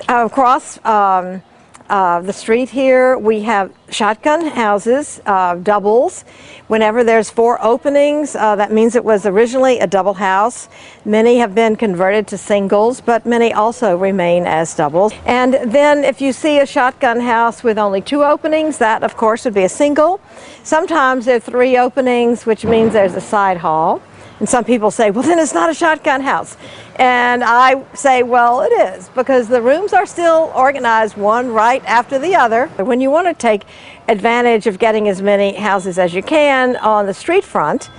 Across the street here, we have shotgun houses, doubles. Whenever there's 4 openings, that means it was originally a double house. Many have been converted to singles, but many also remain as doubles. And then if you see a shotgun house with only 2 openings, that of course would be a single. Sometimes there are 3 openings, which means there's a side hall. And some people say, well, then it's not a shotgun house. And I say, well, it is, because the rooms are still organized one right after the other. When you want to take advantage of getting as many houses as you can on the street front,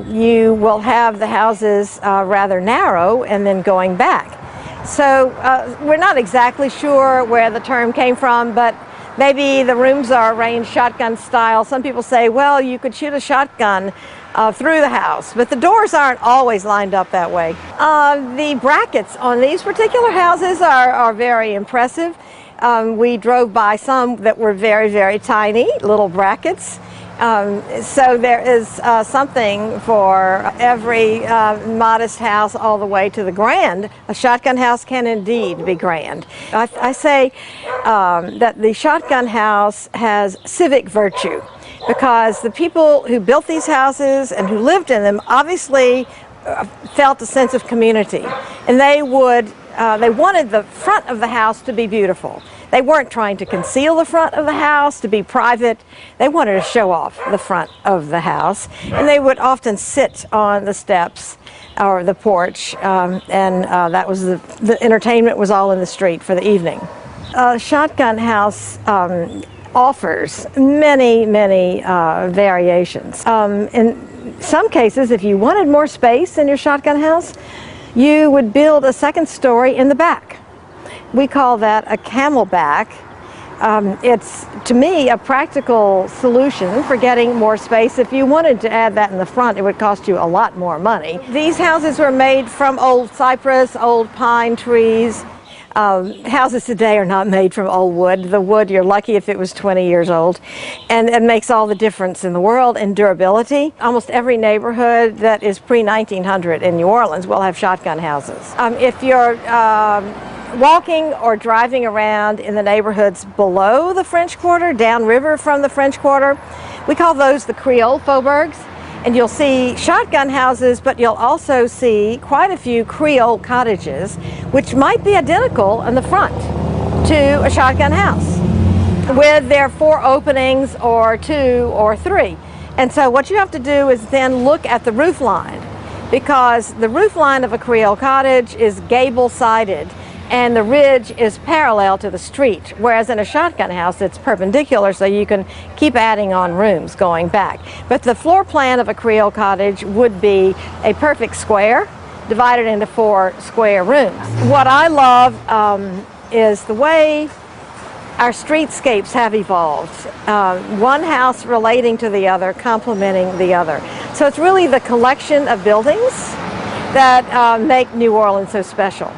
you will have the houses rather narrow and then going back. So we're not exactly sure where the term came from, but maybe the rooms are arranged shotgun style. Some people say, well, you could shoot a shotgun through the house, but the doors aren't always lined up that way. The brackets on these particular houses are very impressive. We drove by some that were very, very tiny, little brackets. So there is something for every modest house all the way to the grand. A shotgun house can indeed be grand. I say that the shotgun house has civic virtue, because the people who built these houses and who lived in them obviously felt a sense of community, and they wanted the front of the house to be beautiful. They weren't trying to conceal the front of the house to be private. They wanted to show off the front of the house, and they would often sit on the steps or the porch, and that was the entertainment was all in the street for the evening. A shotgun house offers many, many variations. In some cases, if you wanted more space in your shotgun house, you would build a second story in the back. We call that a camelback. It's, to me, a practical solution for getting more space. If you wanted to add that in the front, it would cost you a lot more money. These houses were made from old cypress, old pine trees. Houses today are not made from old wood. The wood, you're lucky if it was 20 years old. And it makes all the difference in the world in durability. Almost every neighborhood that is pre-1900 in New Orleans will have shotgun houses. If you're walking or driving around in the neighborhoods below the French Quarter, downriver from the French Quarter, we call those the Creole faubourgs. And you'll see shotgun houses, but you'll also see quite a few Creole cottages, which might be identical in the front to a shotgun house, with their 4 openings or 2 or 3. And so what you have to do is then look at the roof line, because the roof line of a Creole cottage is gable-sided, and the ridge is parallel to the street, whereas in a shotgun house it's perpendicular, so you can keep adding on rooms going back. But the floor plan of a Creole cottage would be a perfect square divided into 4 square rooms. What I love is the way our streetscapes have evolved, one house relating to the other, complementing the other. So it's really the collection of buildings that make New Orleans so special.